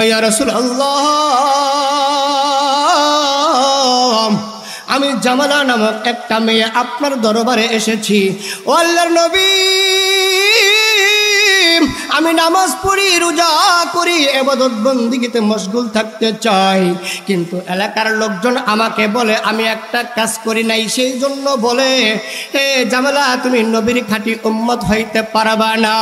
ইয়া রাসূলুল্লাহ, আমি জামালা নামক একটা মেয়ে আপনার দরবারে এসেছি। ও আল্লাহর নবী, আমি নামাজ পড়ি, রোজা করি, ইবাদত বন্দেগীতে মশগুল থাকতে চাই, কিন্তু এলাকার লোকজন আমাকে বলে আমি একটা কাজ করি নাই, সেই জন্য বলে হে জামালা তুমি নবীর খাঁটি উম্মত হইতে পারবা না।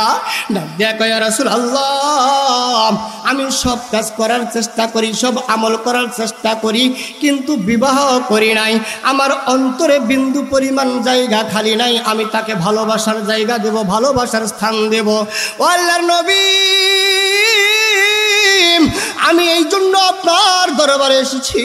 দেখো ইয়া রাসূলুল্লাহ, আমি সব কাজ করার চেষ্টা করি, সব আমল করার চেষ্টা করি, কিন্তু বিবাহ করি নাই। আমার অন্তরে বিন্দু পরিমাণ জায়গা খালি নাই, আমি তাকে ভালোবাসার জায়গা দেব, ভালোবাসার স্থান দেব। ও আল্লাহর নবী, আমি এই জন্য আপনার দরবারে এসেছি,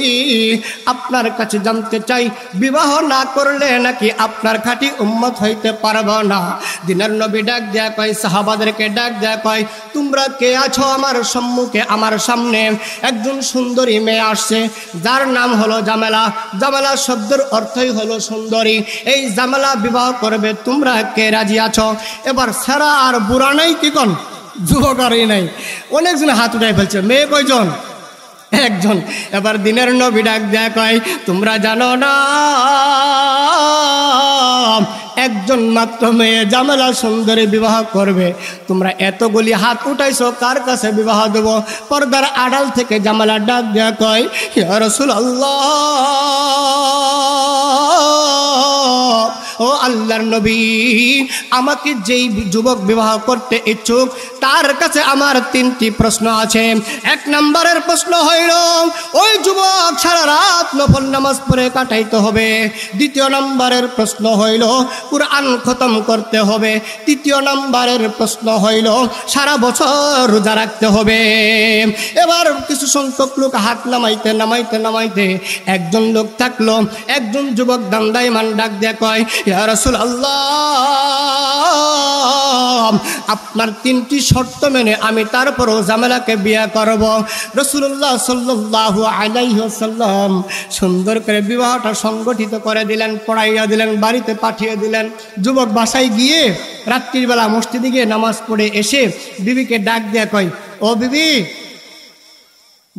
আপনার কাছে জানতে চাই বিবাহ না করলে নাকি আপনার খাঁটি উম্মত হইতে পারবো না। দিনের নবী ডাক দেয়া কয়, সাহাবাদেরকে ডাক দেয়া কয়, তোমরা কে আছো আমার সম্মুখে? আমার সামনে একজন সুন্দরী মেয়ে আসছে, যার নাম হলো জামেলা। জামেলা শব্দের অর্থই হলো সুন্দরী। এই জামেলা বিবাহ করবে, তোমরা কে রাজি আছো? এবার সারা আর বুড়া নাই, কি কোন যুবক আরই নাই, অনেকজন হাত উঠাই ফেলছে। মেয়ে কয়জন? একজন। এবার দিনের নবী ডাক দেয়া কয়, তোমরা জানো না একজন মাত্র মেয়ে জামেলা সুন্দরী বিবাহ করবে, তোমরা এতগুলি হাত উঠাইছো, কার কাছে বিবাহ দেব? পর্দার আড়াল থেকে জামেলা ডাক দেয়া কয়, ইয়া রাসূলুল্লাহ, ও আল্লাহর নবী, আমাকে যেই যুবক বিবাহ করতে ইচ্ছুক তার কাছে আমার 3টি প্রশ্ন আছে। 1 নম্বরের প্রশ্ন হইল, ওই যুবক সারা রাত নফল নামাজ পড়ে কাটাইতে হবে। 2য় নম্বরের প্রশ্ন হইল, কুরআন খতম করতে হবে। 3য় নম্বরের প্রশ্ন হইল, সারা বছর রোজা রাখতে হবে। এবার কিছু সংখ্যক লোক হাত নামাইতে নামাইতে নামাইতে একজন লোক থাকলো, একজন যুবক দান্দাইমান ডাক দেয়া কয়, ইয়া রাসূলুল্লাহ, আপনার 3টি শর্ত মেনে আমি তারপরও জামেলাকে বিয়ে করব। রাসূলুল্লাহ সাল্লাল্লাহু আলাইহি ওয়াসাল্লাম সুন্দর করে বিবাহটা সংগঠিত করে দিলেন, পড়াইয়া দিলেন, বাড়িতে পাঠিয়ে দিলেন। যুবক বাসায় গিয়ে রাত্রির বেলা মসজিদে গিয়ে নামাজ পড়ে এসে বিবিকে ডাক দেয়া কয়, ও বিবি,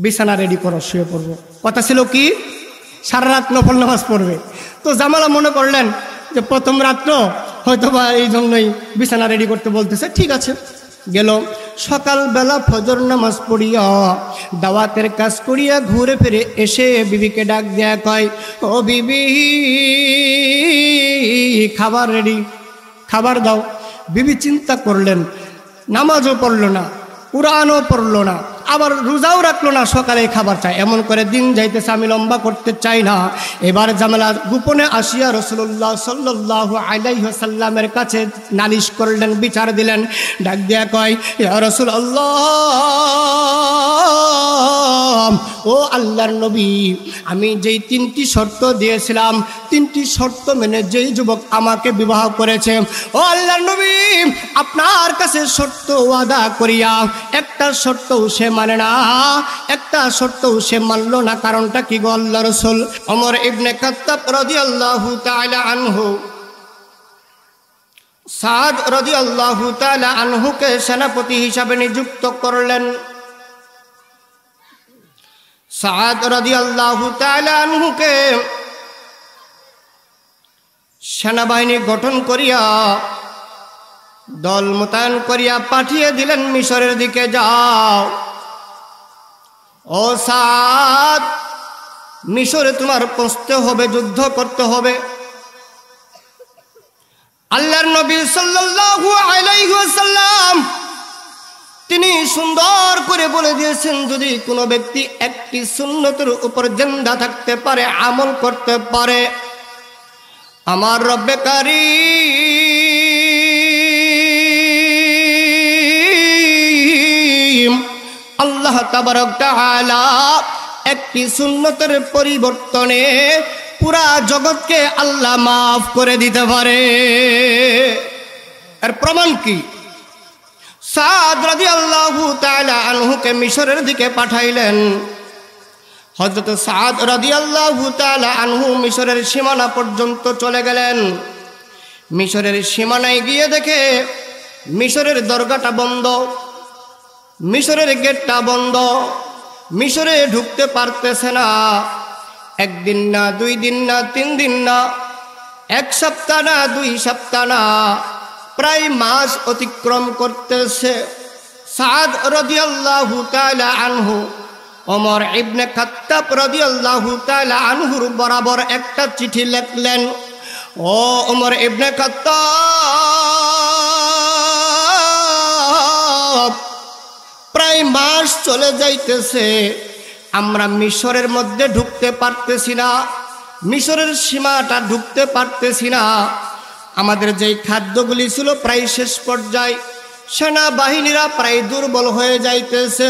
বিছানা রেডি করো, শুয়ে পড়বো। কথা ছিল কি সারা রাত নফল নামাজ পড়বে। তো জামালা মনে করলেন যে প্রথম রাত্র হয়তো বা এই জন্যই বিছানা রেডি করতে বলতেছে, ঠিক আছে। গেল সকালবেলা ফজর নামাজ পড়িয়া দাওয়াতের কাজ করিয়া ঘুরে ফিরে এসে বিবিকে ডাক দেয়া কয়, ও বিবি, খাবার রেডি, খাবার দাও। বিবি চিন্তা করলেন, নামাজও পড়লো না, কুরআনও পড়লো না, আবার রোজাও রাখলো না, সকালে খাবার চাই। এমন করে দিন যাইতেছে, আমি লম্বা করতে চাই না। এবার জামেলা গোপনে আসিয়া রাসূলুল্লাহ সাল্লাল্লাহু আলাইহি ওয়াসাল্লামের কাছে নালিশ করলেন, বিচার দিলেন। ডাক দেয়া কয়, ইয়া রাসূলুল্লাহ, ও আল্লাহর নবী, আমি যেই 3টি শর্ত দিয়েছিলাম, 3টি শর্ত মেনে যেই যুবক আমাকে বিবাহ করেছে, ও আল্লাহর নবী, আপনার কাছে শর্ত ওয়াদা করিয়া একটা শর্তও সে মানে না, একটা শর্তও সে মানল না। কারণটা কি গো আল্লাহ রাসূল? ওমর ইবনে খাত্তাব রাদিয়াল্লাহু তাআলা আনহু সাদ রাদিয়াল্লাহু তাআলা আনহুকে সেনাপতি হিসাবে নিযুক্ত করলেন। সাদ রাদিয়াল্লাহু তাআলা আনহুকে সেনাবাহিনী গঠন করিয়া দল মোতায়েন করিয়া পাঠিয়ে দিলেন মিশরের দিকে, যাও ও সাদ, মিশরে তোমার পৌঁছতে হবে, যুদ্ধ করতে হবে। আল্লাহর নবী সাল্লাল্লাহু আলাইহি ওয়াসাল্লাম তিনি সুন্দর করে বলে দিয়েছেন, যদি কোনো ব্যক্তি একটি সুন্নতের উপর জিন্দা থাকতে পারে, আমল করতে পারে, আমার রব্বে কারীম আল্লাহ তাবারক তাআলা একটি সুন্নতের পরিবর্তনে পুরা জগৎকে আল্লাহ মাফ করে দিতে পারে। এর প্রমাণ কি? সাদ রাদিয়াল্লাহু তাআলা আনহুকে মিশরের দিকে পাঠাইলেন। হযরত সাদ রাদিয়াল্লাহু তাআলা আনহু মিশরের সীমানা পর্যন্ত চলে গেলেন। মিশরের সীমানায় গিয়ে দেখে মিশরের দরগাটা বন্ধ। মিশরের গেটটা বন্ধ, মিশরে ঢুকতে পারতেছে না। একদিন না, 2 দিন না, 3 দিন না, 1 সপ্তাহ না, 2 সপ্তাহ না, প্রায় মাস অতিক্রম করতেছে। সাদ রাদিয়াল্লাহু তাআলা আনহু ওমর ইবনে খাত্তাব রাদিয়াল্লাহু তাআলা আনহুর বরাবর একটা চিঠি লিখলেন। ও ওমর ইবনে খাত্তাব, প্রায় মাস চলে যাইতেছে, আমরা মিশরের মধ্যে ঢুকতে পারতেছি না, মিশরের সীমাটা ঢুকতে পারতেছি না। আমাদের যেই খাদ্যগুলি ছিল প্রায় শেষ পর্যায়ে, সেনাবাহিনীরা প্রায় দুর্বল হয়ে যাইতেছে।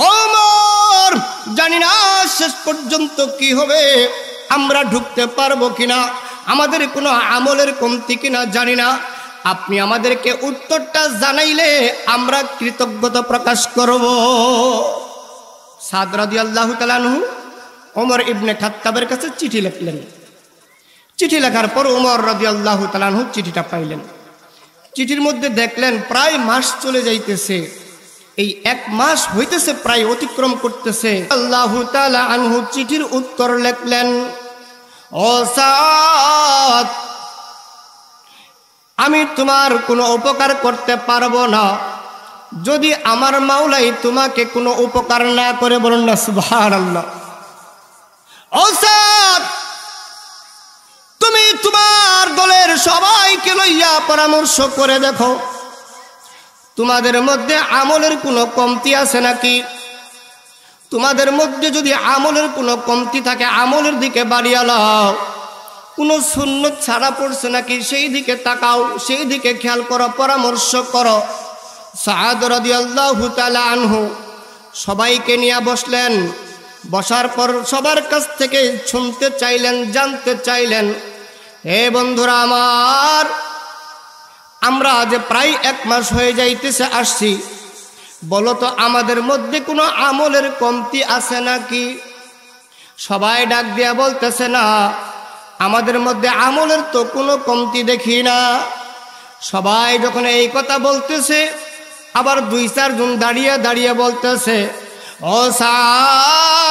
ওমর, জানি না শেষ পর্যন্ত কি হবে, আমরা ঢুকতে পারবো কিনা, আমাদের কোনো আমলের কমতি কিনা জানি না। আপনি আমাদেরকে উত্তরটা জানাইলে আমরা কৃতজ্ঞতা প্রকাশ করব। সাদ রাদিয়াল্লাহু তাআলা আনহু ওমর ইবনে খাত্তাবের কাছে চিঠি লিখলেন। চিঠি লেখার পর ওমর রাদিয়াল্লাহু তাআলা আনহু চিঠিটা পাইলেন। চিঠির মধ্যে দেখলেন প্রায় মাস চলে যাইতেছে, এই 1 মাস হইতেছে, প্রায় অতিক্রম করতেছে। আল্লাহু তাআলা আনহু চিঠির উত্তর লিখলেন, ও সাদ, আমি তোমার কোনো উপকার করতে পারবো না যদি আমার মাওলাই তোমাকে কোনো উপকার না করে। বলুন না সুবহানাল্লাহ। ও সাদ, তুমি তোমার দলের সবাইকে লইয়া পরামর্শ করে দেখো, তোমাদের মধ্যে আমলের কোনো কমতি আছে নাকি? তোমাদের মধ্যে যদি আমলের কোনো কমতি থাকে, আমলের দিকে বাড়িয়ে লাও। কোনো সুন্নত ছাড়া পড়ছে নাকি সেই দিকে তাকাও, সেই দিকে খেয়াল করো, পরামর্শ করো। সাদ রাদিয়াল্লাহু তাআলা আনহু সবাইকে নিয়ে বসলেন। বসার পর সবার কাছ থেকে শুনতে চাইলেন, জানতে চাইলেন, হে বন্ধুরা আমার, আমরা যে প্রায় 1 মাস হয়ে যাইতেছে আসছি, বলো তো আমাদের মধ্যে কোনো আমলের কমতি আছে নাকি? সবাই ডাক দিয়া বলতেছে, না, আমাদের মধ্যে আমলের তো কোনো কমতি দেখি না। সবাই যখন এই কথা বলতেছে, আবার 2-4 জন দাঁড়িয়ে দাঁড়িয়ে বলতেছে, ও সাদ,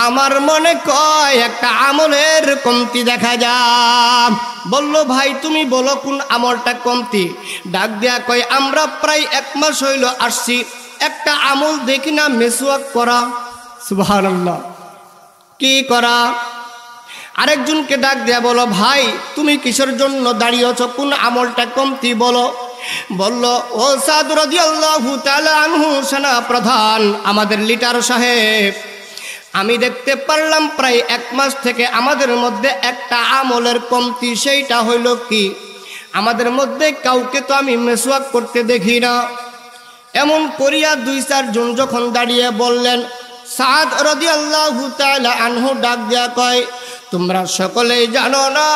আমার মনে কয় একটা আমলের কমতি দেখা যায়। বলল, ভাই তুমি বলো কোন আমলটা কমতি? ডাক দেয়া কয়, আমরা প্রায় 1 মাস হইল আসছি, একটা আমল দেখি না, মেসওয়াক করা। সুবহানাল্লাহ। কি করা? আরেকজনকে ডাক দেয়া বলো, ভাই তুমি কিসের জন্য দাঁড়িয়েছ, কোন আমলটা কমতি বলো। বলল, ও সাদ রাদিয়াল্লাহু তাআলা আনহু সেনা প্রধান, আমাদের লিডার সাহেব, আমি দেখতে পারলাম প্রায় 1 মাস থেকে আমাদের মধ্যে একটা আমলের কমতি। সেইটা হইল কি, আমাদের মধ্যে কাউকে তো আমি মেসওয়াক করতে দেখি না। এমন করিয়া 2-4 জন যখন দাঁড়িয়ে বললেন, সাদ রাদিয়াল্লাহু তাআলা আনহু ডাক দেয়া কয়, তোমরা সকলেই জানো না,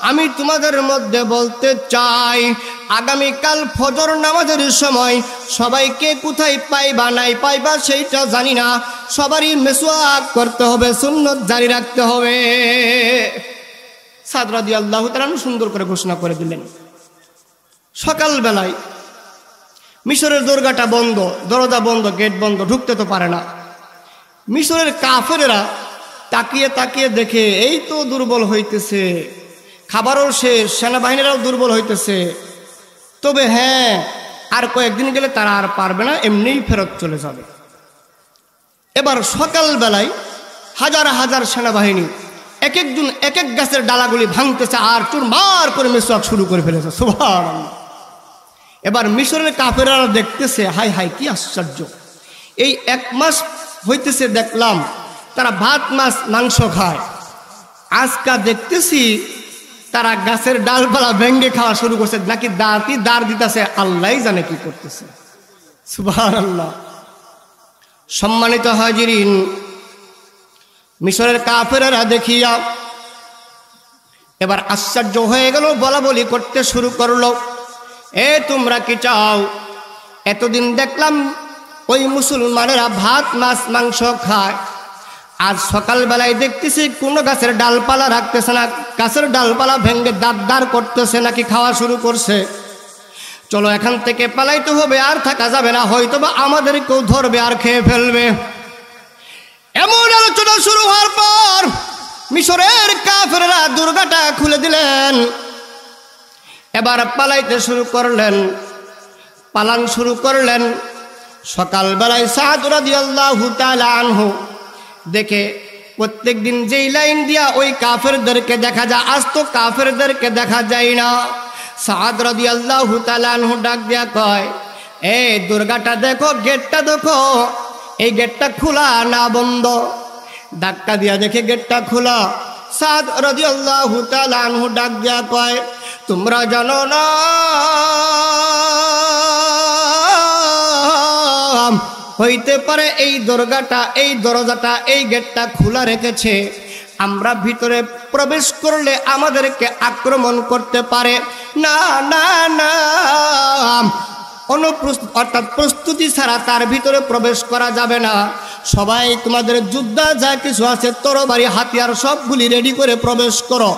আমি তোমাদের মধ্যে বলতে চাই, আগামীকাল ফজর নামাজের সময় সবাইকে কোথায় পাইবা নাই পাইবা সেইটা জানি না, সবারই মেসওয়াক করতে হবে, সুন্নত জারি রাখতে হবে। সাদ রাদিয়াল্লাহু তাআলা সুন্দর করে ঘোষণা করে দিলেন। সকালবেলায় মিশরের দরজাটা বন্ধ, দরজা বন্ধ, গেট বন্ধ, ঢুকতে তো পারে না। মিশরের কাফেরেরা তাকিয়ে তাকিয়ে দেখে এই তো দুর্বল হইতেছে, খাবারও শেষ, সেনাবাহিনীরাও দুর্বল হইতেছে, তবে হ্যাঁ আর কয়েকদিন গেলে তারা আর পারবে না, এমনিই ফেরত চলে যাবে। এবার সকালবেলায় হাজার হাজার সেনাবাহিনী এক একজন এক এক গাছের ডালাগুলি ভাঙতেছে আর চুরমার করে মেসওয়াক শুরু করে ফেলেছে। সুবহানাল্লাহ। এবার মিশরের কাফেররা দেখতেছে, হাই হাই কি আশ্চর্য, এই 1 মাস হইতেছে দেখলাম তারা ভাত মাছ মাংস খায়, আজকা দেখতেছি তারা গাছের ডালপালা ভেঙ্গে খাওয়া শুরু করছে, নাকি দাঁতই দাঁড় দিতেছে, আল্লাহই জানে কি করতেছে। সুবহানাল্লাহ। সম্মানিত হাজিরিন, মিশরের কাফেররা দেখিয়া এবার আশ্চর্য হয়ে গেল, বলা বলি করতে শুরু করলো, এ তোমরা কি চাও? এতদিন দেখলাম ওই মুসলমানেরা ভাত মাছ মাংস খায়, আজ সকালবেলায় দেখতেছি কোনো গাছের ডালপালা রাখতেছে না, গাছের ডালপালা ভেঙে দাঁড় করতেছে নাকি খাওয়া শুরু করছে। চলো এখান থেকে পালাইতে হবে, আর থাকা যাবে না, হয়তোবা আমাদেরকেও ধরবে আর খেয়ে ফেলবে। এমন আলোচনা শুরু হওয়ার পর মিশরের কাফেররা দুর্গাটা খুলে দিলেন। এবার পালাইতে শুরু করলেন, পালান শুরু করলেন। সকালবেলায় সাদ রাদিয়াল্লাহু তাআলা আনহু দেখে প্রত্যেক দিন যেই লাইন দিয়া ওই কাফেরদেরকে দেখা যায়, আজ তো কাফেরদেরকে দেখা যায় না। সাদ রাদিয়াল্লাহু তাআলা আনহু ডাক দিয়া কয়, এই দুর্গাটা দেখো, গেটটা দেখো, এই গেটটা খোলা না বন্ধ? ধাক্কা দিয়া দেখে গেটটা খোলা। সাদ রাদিয়াল্লাহু তাআলা আনহু ডাক দিয়া কয়, তোমরা জানো না হইতে পারে এই দুর্গাটা, এই দরজাটা, এই গেটটা খোলা রেখেছে, আমরা ভিতরে প্রবেশ করলে আমাদেরকে আক্রমণ করতে পারে। না না না, অর্থাৎ প্রস্তুতি ছাড়া তার ভিতরে প্রবেশ করা যাবে না। সবাই তোমাদের যোদ্ধা যা কিছু আছে, তরবারি হাতিয়ার সবগুলি রেডি করে প্রবেশ করো।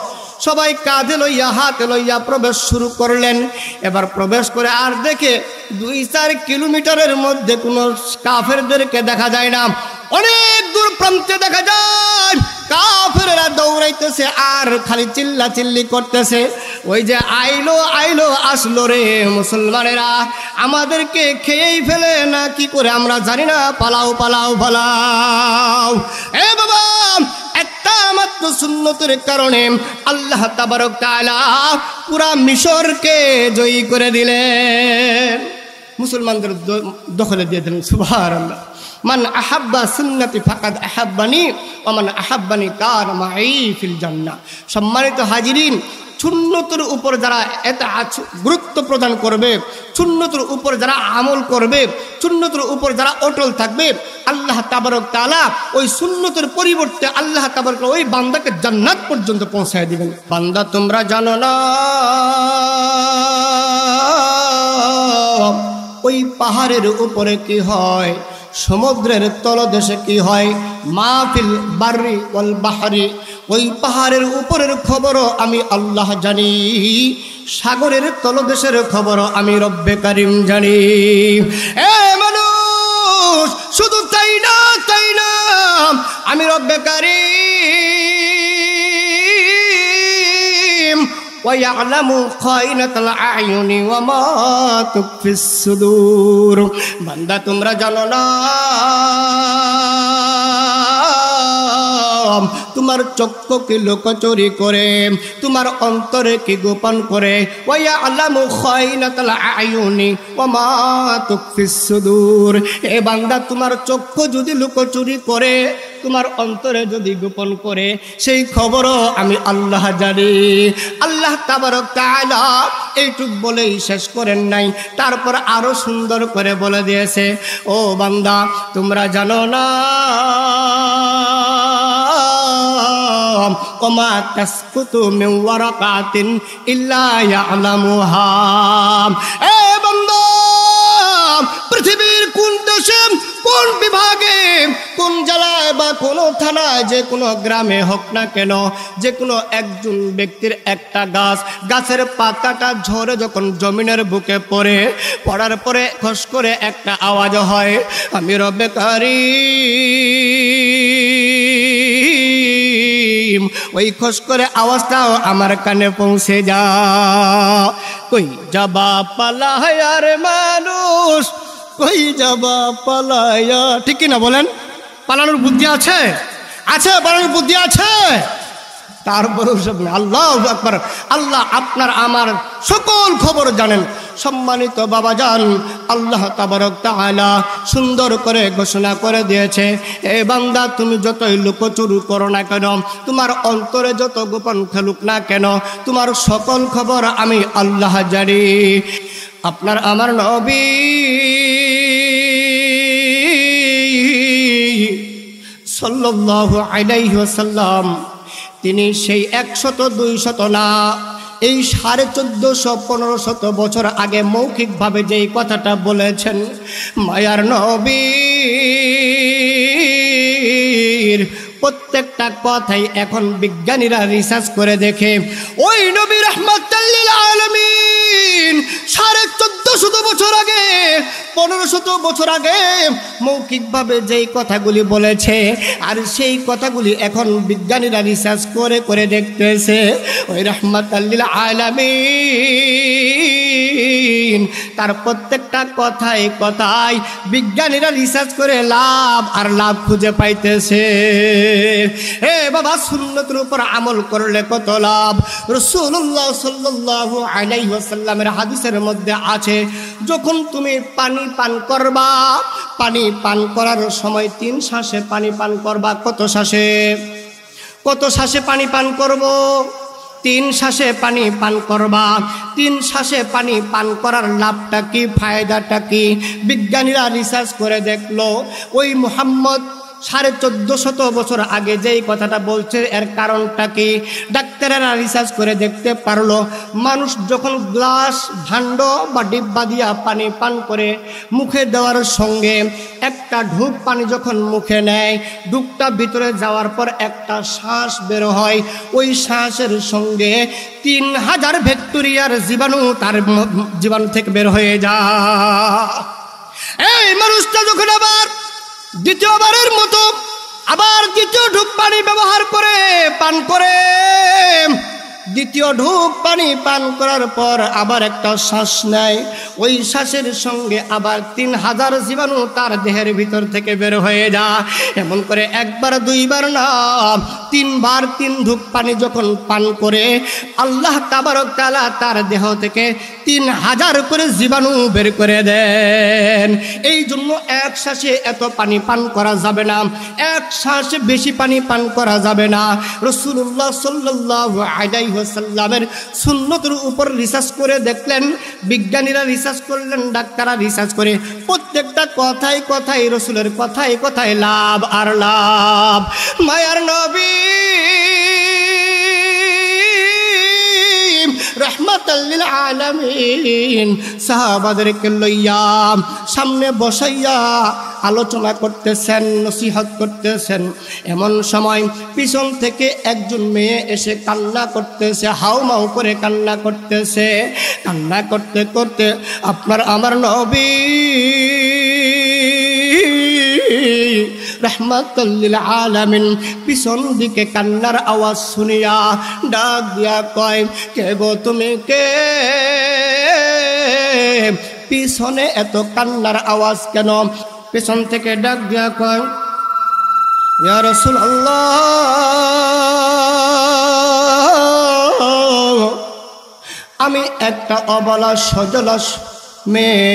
সবাই কাঁধে লইয়া হাতে লইয়া প্রবেশ শুরু করলেন। এবার প্রবেশ করে আর দেখে 2-4 কিলোমিটারের মধ্যে কোনো কাফেরদেরকে দেখা যায় না। অনেক দূর প্রান্তে দেখা যায় কাফেররা দৌড়াইতেছে আর খালি চিল্লা চিল্লি করতেছে, ওই যে আইলো আইলো, আসলো রে মুসলমানেরা, আমাদেরকে খেয়েই ফেলে না কি করে আমরা জানি না, পালাও পালাও পালাও। এ বাবা, একটা মাত্র সুন্নতের কারণে আল্লাহ তাবারক তাআলা পুরা মিশরকে জয়ী করে দিলেন, মুসলমানদের দখলে দিয়ে দিলেন। সুবহানাল্লাহ। মান আহাব্বা সুন্নতি ফাকাদ আহাব্বানি ওয়া মান আহাব্বানি কানা মাই ফিল জান্নাহ। সম্মানিত হাজিরিন, সুন্নতের উপর যারা এত গুরুত্ব প্রদান করবে, সুন্নতের উপর যারা আমল করবে, সুন্নতের উপর যারা অটল থাকবে, আল্লাহ তাবারক তাআলা ওই সুন্নতের পরিবর্তে আল্লাহ তাবারক ওই বান্দাকে জান্নাত পর্যন্ত পৌঁছায় দিবেন। বান্দা তোমরা জানো না ওই পাহাড়ের উপরে কি হয়, সমুদ্রের তলদেশে কি হয়, মাহফিল বাররি ওয়াল বাহরি, ওই পাহাড়ের উপরের খবরও আমি আল্লাহ জানি, সাগরের তলদেশের খবরও আমি রব্বে কারিম জানি। এ মানুষ, শুধু তাই না আমি রব্বে কারিম وَيَعْلَمُ خَائِنَةَ الْأَعْيُنِ وَمَا تُخْفِي الصُّدُورُ। বান্দা তোমরা জানো না তোমার চক্ষু কি লোকচুরি করে, তোমার অন্তরে কি গোপন করে। ওয়ায়ালামু খাইনাতাল আয়ুনি ওয়া মা তুখফিস সুদূর। এ বান্দা, তোমার চক্ষু যদি লোকচুরি করে, তোমার অন্তরে যদি গোপন করে, সেই খবরও আমি আল্লাহ জানি। আল্লাহ তাবারক তাআলা এইটুক বলেই শেষ করেন নাই, তারপর আরো সুন্দর করে বলে দিয়েছে, ও বান্দা তোমরা জানো না ওমা তাসকুতু মিন ওয়ারাকাতিন ইল্লা ইয়ালামুহা। এ বান্দা, পৃথিবীর কোন দেশে, কোন বিভাগে, কোন জেলায় বা কোন থানায়, যে কোনো গ্রামে হোক না কেন, যে কোনো একজন ব্যক্তির একটা গাছের পাতাটা ঝরে যখন জমিনের বুকে পড়ার পরে খস করে একটা আওয়াজ হয়, আমি রব্বে কারীম, ওই খস করে আওয়াজটাও আমার কানে পৌঁছে যা। কই যাবা পালায়া রে মানুষ, কই যাবা পালায়া। ঠিক কি না বলেন? পালানোর বুদ্ধি আছে? আছে, পালানোর বুদ্ধি আছে। তারপরেও সব আল্লাহু আকবার, আল্লাহ আপনার আমার সকল খবর জানেন। সম্মানিত বাবাজান, আল্লাহ তাবারক তাআলা সুন্দর করে ঘোষণা করে দিয়েছে, এ বান্দা তুমি যতই লুকোচুরি করো না কেন, তোমার অন্তরে যত গোপন খেলুক না কেন, তোমার সকল খবর আমি আল্লাহ জানি। আপনার আমার নবী সাল্লাল্লাহু আলাইহি ওয়াসাল্লাম, তিনি সেই 100-200 না, এই 1450-1500 বছর আগে মৌখিকভাবে যেই কথাটা বলেছেন, মায়ার নবীর প্রত্যেকটা কথাই এখন বিজ্ঞানীরা রিসার্চ করে দেখে ওই নবী রাহমাতাল লিল আলামিন 1450 বছর আগে 1500 বছর আগে মৌখিকভাবে যেই কথাগুলি বলেছে আর সেই কথাগুলি এখন বিজ্ঞানীরা রিসার্চ করে করে দেখতেছে ওই রাহমাতাল লিল আলামিন তার প্রত্যেকটা কথাই কথাই বিজ্ঞানীরা রিসার্চ করে লাভ আর লাভ খুঁজে পাইতেছে। হে বাবা, সুন্নতের উপর আমল করলে কত লাভ। রাসূলুল্লাহ সাল্লাল্লাহু আলাইহি ওয়াসাল্লামের হাদিসের মধ্যে আছে, যখন তুমি পানি পান করবা, পানি পান করার সময় 3 শ্বাসে পানি পান করবা। কত শ্বাসে? কত শ্বাসে পানি পান করব? 3 শ্বাসে পানি পান করবা। 3 শ্বাসে পানি পান করার লাভটা কি, ফায়দাটা কি? বিজ্ঞানীরা রিসার্চ করে দেখলো ওই মুহাম্মদ 1450 বছর আগে যেই কথাটা বলছে এর কারণটা কি। ডাক্তারেরা রিসার্চ করে দেখতে পারলো মানুষ যখন গ্লাস, ভাণ্ড বা ডিব্বা দিয়া পানি পান করে মুখে দেওয়ার সঙ্গে একটা ঢুক পানি যখন মুখে নেয়, ঢুকটা ভিতরে যাওয়ার পর একটা শ্বাস বের হয়, ওই শ্বাসের সঙ্গে 3000 ব্যাকটেরিয়ার জীবাণু তার জীবাণু থেকে বের হয়ে যায়। এই মানুষটা যখন আবার দ্বিতীয়বারের মতো আবার দ্বিতীয় ঢুক পানি ব্যবহার করে পান করে, দ্বিতীয় ঢুক পানি পান করার পর আবার একটা শ্বাস নেয়, ওই শ্বাসের সঙ্গে আবার 3000 জীবাণু তার দেহের ভিতর থেকে বের হয়ে যায়। এমন করে একবার দুইবার না, 3 বার 3 ঢুক পানি যখন পান করে আল্লাহ তাবারক তাআলা তার দেহ থেকে 3000 করে জীবাণু বের করে দেন। এই জন্য এক শ্বাসে এত পানি পান করা যাবে না, এক শ্বাসে বেশি পানি পান করা যাবে না। রাসূলুল্লাহ সাল্লাল্লাহু আলাইহি ওয়াসাল্লামের সুন্নতের উপর রিসার্চ করে দেখলেন, বিজ্ঞানীরা রিসার্চ করলেন, ডাক্তাররা রিসার্চ করে প্রত্যেকটা কথাই কথাই রাসূলের কথাই কথাই লাভ আর লাভ। মায়ার নবী রাহমাতাল লিল আলামিন সাহাবাদেরকে লইয়া সামনে বসাইয়া আলোচনা করতেছেন, নসিহত করতেছেন। এমন সময় পিছন থেকে একজন মেয়ে এসে কান্না করতেছে, হাউমাউ করে কান্না করতেছে। কান্না করতে করতে আপনার আমার নবী রাহমাতাল লিল আলামিন পিছন দিকে কান্নার আওয়াজ শুনিয়া ডাক দিয়া কয়, কে গো তুমি, কে? পিছনে এত কান্নার আওয়াজ কেন? পিছন থেকে ডাক দিয়া কয়, ইয়া রাসূলুল্লাহ, আমি একটা অবলা সজলা মেয়ে,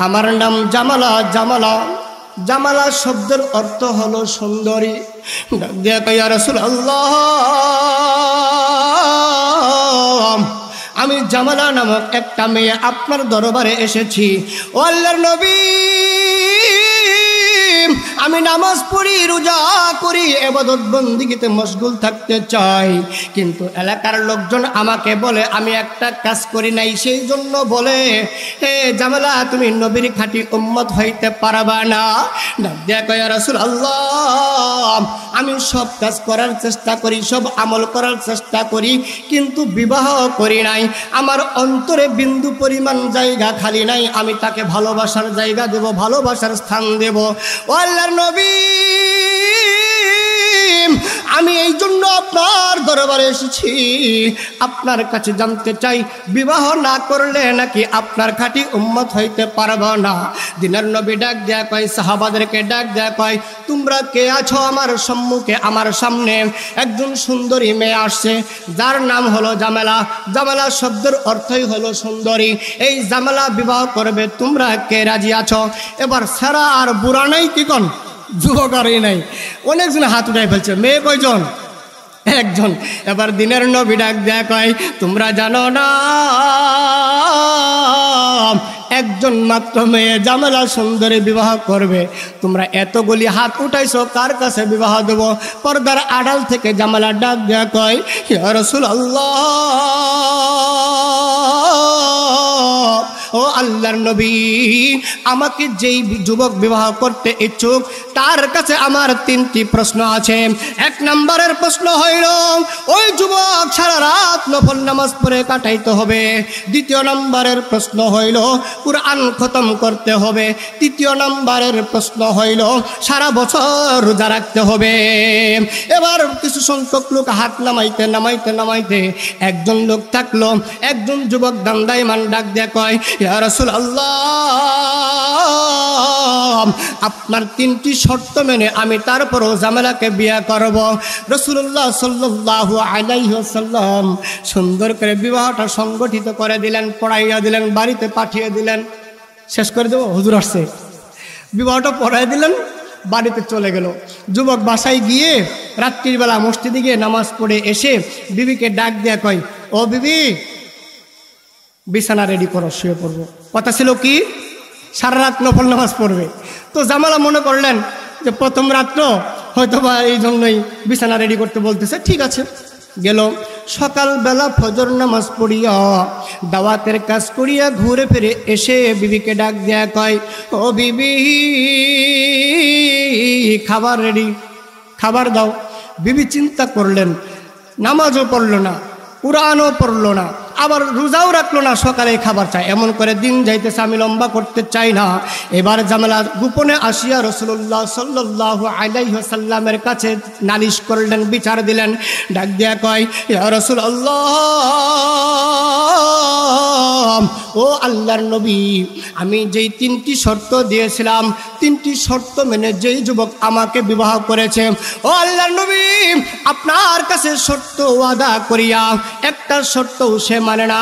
আমার নাম জামালা। জামালা, জামালা শব্দের অর্থ হলো সুন্দরী। ডাক দিয়া কয়, ইয়া রাসূলুল্লাহ, আমি জামালা নামক একটা মেয়ে আপনার দরবারে এসেছি। ও আল্লাহর নবী, আমি নামাজ পড়ি, রোজা করি, ইবাদত বন্দেগীতে মশগুল থাকতে চাই, কিন্তু এলাকার লোকজন আমাকে বলে আমি একটা কাজ করি নাই, সেই জন্য বলে, হে জামালা, তুমি নবীর খাঁটি উম্মত হইতে পারবা না। দেখো ইয়া রাসূলুল্লাহ, আমি সব কাজ করার চেষ্টা করি, সব আমল করার চেষ্টা করি, কিন্তু বিবাহ করি নাই। আমার অন্তরে বিন্দু পরিমাণ জায়গা খালি নাই, আমি তাকে ভালোবাসার জায়গা দেব, ভালোবাসার স্থান দেব। ও আল্লাহর নবী, আমি এই জন্য আপনার দরবারে এসেছি, আপনার কাছে জানতে চাই, বিবাহ না করলে নাকি আপনার খাঁটি উম্মত হইতে পারবো না। দিনের নবী ডাক দেয়া কয়, সাহাবাদেরকে ডাক দেয়া কয়, তোমরা কে আছো আমার সম্মুখে? আমার সামনে একজন সুন্দরী মেয়ে আসছে, যার নাম হলো জামালা। জামালা শব্দের অর্থই হলো সুন্দরী। এই জামালা বিবাহ করবে, তোমরা কে রাজি আছো? এবার সেরা আর বুড়া নাই, কি কোন যুবকারই নাই, অনেকজন হাত উঠাই ফেলছে। মেয়ে কয়জন? একজন। এবার দিনের নবী ডাক দেয়া কয়, তোমরা জানো না একজন মাত্র মেয়ে জামালা সুন্দরী বিবাহ করবে, তোমরা এতগুলি হাত উঠাইছো, কার কাছে বিবাহ দেব? পর্দার আড়াল থেকে জামালা ডাক দেয়া কয়, ইয়া রাসূলুল্লাহ, ও আল্লাহর নবী, আমাকে যেই যুবক বিবাহ করতে ইচ্ছুক তার কাছে আমার 3টি প্রশ্ন আছে। 1 নম্বরের প্রশ্ন হইল ওই যুবক সারা রাত নফল নামাজ পড়ে কাটাইতে হবে। 2য় নম্বরের প্রশ্ন হইল কুরআন খতম করতে হবে। 3য় নম্বরের প্রশ্ন হইল সারা বছর রোজা রাখতে হবে। এবার কিছু সংখ্যক লোক হাত নামাইতে নামাইতে নামাইতে একজন লোক থাকলো, একজন যুবক দান্দাইমান ডাক দিয়ে কয়, ইয়া রাসূলুল্লাহ, আপনার 3টি শর্ত মেনে আমি তারপরও জামেলাকে বিয়ে করব। রাসূলুল্লাহ সাল্লাল্লাহু আলাইহি ওয়াসাল্লাম সুন্দর করে বিবাহটা সংগঠিত করে দিলেন, পড়াইয়া দিলেন, বাড়িতে পাঠিয়ে দিলেন। শেষ করে দেবো, হুজুর আসছে। বিবাহটা পড়াই দিলেন, বাড়িতে চলে গেল। যুবক বাসায় গিয়ে রাত্রির বেলা মসজিদে গিয়ে নামাজ পড়ে এসে বিবিকে ডাক দেয়া কয়, ও বিবি, বিছানা রেডি করো, শুয়ে পড়বো। কথা ছিল কি সারা রাত নফল নামাজ পড়বে। তো জামালা মনে করলেন যে প্রথম রাত্র হয়তো বা এই জন্যই বিছানা রেডি করতে বলতেছে, ঠিক আছে। গেল সকালবেলা ফজর নামাজ পড়িয়া দাওয়াতের কাজ করিয়া ঘুরে ফিরে এসে বিবিকে ডাক দেয়া কয়, ও বিবি, খাবার রেডি, খাবার দাও। বিবি চিন্তা করলেন, নামাজও পড়লো না, কুরআনও পড়লো না, আবার রোজাও রাখলো না, সকালে খাবার চাই। এমন করে দিন যাইতেছে, আমি লম্বা করতে চাই না। এবার জামেলা গোপনে আসিয়া রাসূলুল্লাহ সাল্লাল্লাহু আলাইহি ওয়াসাল্লামের কাছে নালিশ করলেন, বিচার দিলেন। ডাক দিয়া কয়, ইয়া রাসূলুল্লাহ, ও আল্লাহর নবী, আমি যেই 3টি শর্ত দিয়েছিলাম, 3টি শর্ত মেনে যেই যুবক আমাকে বিবাহ করেছে, ও আল্লাহর নবী, আপনার কাছে শর্ত ওয়াদা করিয়া একটা শর্তও সে মানে না,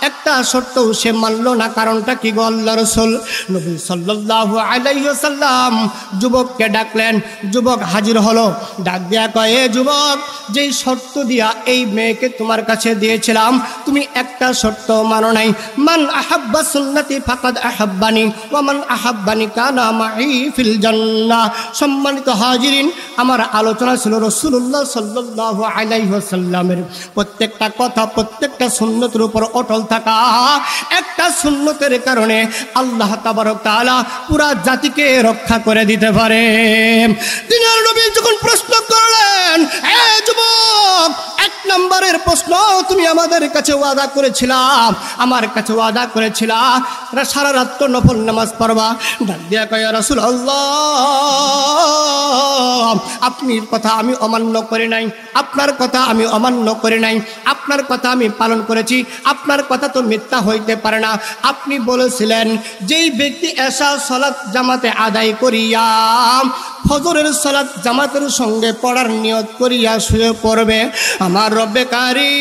একটা শর্তও সে মানল না। কারণটা কি গো আল্লাহর রাসূল? নবী সাল্লাল্লাহু আলাইহি ওয়াসাল্লাম যুবককে ডাকলেন। যুবক হাজির হলো, ডাক দিয়া কয়, এ যুবক, যেই শর্ত দিয়া এই মেয়েকে তোমার কাছে দিয়েছিলাম, তুমি একটা শর্ত মানো নাই। মান আহাব্বা সুন্নতি ফাকাদ আহাব্বানি ওয়া মান আহাব্বানি কানা মাই ফিল জান্নাহ। সম্মানিত হাজিরিন, আমার আলোচনা ছিল রাসূলুল্লাহ সাল্লাল্লাহু আলাইহি ওয়াসাল্লামের প্রত্যেকটা কথা, প্রত্যেকটা সুন্নতের উপর অটল থাকা। একটা সুন্নতের কারণে আল্লাহ তাবারক তাআলা পুরা জাতিকে রক্ষা করে দিতে পারে। দিনের নবী যখন প্রশ্ন করলেন, এ যুবক, 1 নম্বরের প্রশ্ন, তুমি আমাদের কাছে ওয়াদা করেছিলাম, আমার কাছে ওয়াদা করেছিলা সারা রাত নফল নামাজ পড়বা। ডাক দিয়া কয়, ইয়া রাসূলুল্লাহ, আপনার কথা আমি অমান্য করি নাই, আপনার কথা আমি অমান্য করি নাই, আপনার কথা আমি পালন করেছি, আপনার কথা তো মিথ্যা হইতে পারে না। আপনি বলেছিলেন যেই ব্যক্তি এশা সালাত জামাতে আদায় করিয়া ফজরের সালাত জামাতের সঙ্গে পড়ার নিয়ত করিয়া শুয়ে পড়বে, আমার রব্বে কারীম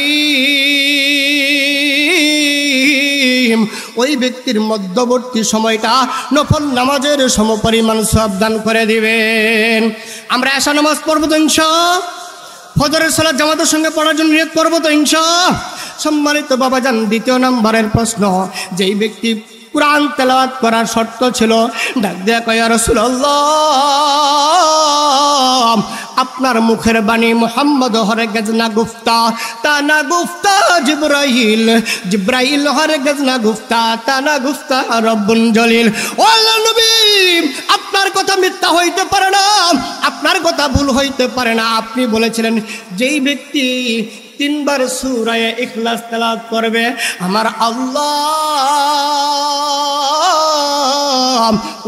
ওই ব্যক্তির মধ্যবর্তী সময়টা নফল নামাজের সমপরিমাণ সওয়াব দান করে দিবেন। আমরা এশা নামাজ পড়বো তো ইনশাআল্লাহ, ফজরের সালাত জামাতের সঙ্গে পড়ার জন্য নিয়ত করবো তো ইনশাআল্লাহ। সম্মানিত বাবাজান, 2 নম্বরের প্রশ্ন, যেই ব্যক্তি কুরআন তেলাওয়াত করার শর্ত ছিল, ডাক দেয়া কয়, ইয়া রাসূলুল্লাহ, আপনার মুখের বাণী মুহাম্মদ হরগিজ না গুফতা, তা না গুফতা জিবরাইল, জিবরাইল হরগিজ না গুফতা, তা না গুফতা রব্বুল জলিল। ও আল্লাহর নবী, আপনার কথা মিথ্যা হইতে পারে না, আপনার কথা ভুল হইতে পারে না। আপনি বলেছিলেন যেই ব্যক্তি 3 বার সূরা ইখলাস তেলাওয়াত করবে, আমার আল্লাহ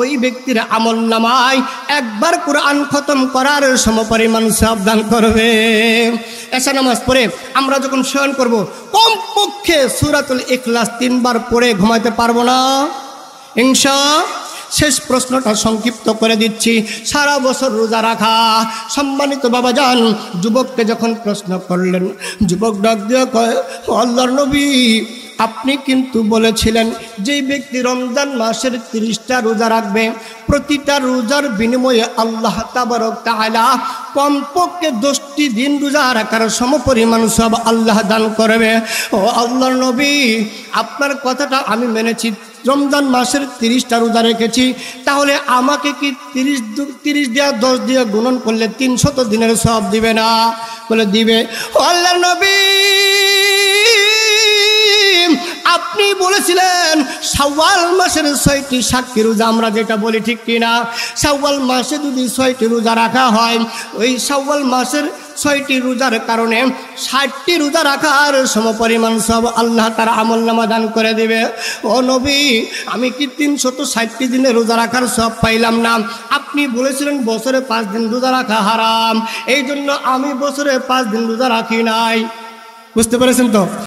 ওই ব্যক্তির আমল নামায় 1 বার কুরআন খতম করার সমপরিমাণ সওয়াব দান করবে। এশা নামাজ পড়ে আমরা যখন শয়ন করব, কমপক্ষে সূরাতুল ইখলাস 3 বার পড়ে ঘুমাইতে পারবো না ইনশাআল্লাহ। শেষ প্রশ্নটা সংক্ষিপ্ত করে দিচ্ছি, সারা বছর রোজা রাখা। সম্মানিত বাবাজান, যুবককে যখন প্রশ্ন করলেন, যুবক ডাক দিয়ে কয়, আল্লাহর নবী, আপনি কিন্তু বলেছিলেন যেই ব্যক্তি রমজান মাসের 30টা রোজা রাখবে, প্রতিটা রোজার বিনিময়ে আল্লাহ তাবারক তাআলা কমপক্ষে 10টি দিন রোজা রাখার সমপরিমাণ সব আল্লাহ দান করবে। ও আল্লাহর নবী, আপনার কথাটা আমি মেনেছি, রমজান মাসের 30টা রোজা রেখেছি, তাহলে আমাকে কি 30 দিয়া 10 দিয়ে গুণন করলে 300 দিনের সওয়াব দিবে না? বলে দিবে। ও আল্লাহর নবী, আপনি বলেছিলেন শাওয়াল মাসের 6টি সাক্ষী রোজা আমরা যেটা বলি, ঠিক কিনা? শাওয়াল মাসে যদি 6টি রোজা রাখা হয়, ওই শাওয়াল মাসের 6টি রোজার কারণে 60টি রোজা রাখার সমপরিমাণ সব আল্লাহ তার আমলনামা দান করে দিবে। ও নবী, আমি কি 360টি দিনে রোজা রাখার সব পাইলাম না? আপনি বলেছিলেন বছরে 5 দিন রোজা রাখা হারাম, এই জন্য আমি বছরে 5 দিন রোজা রাখি নাই। বুঝতে পেরেছেন তো?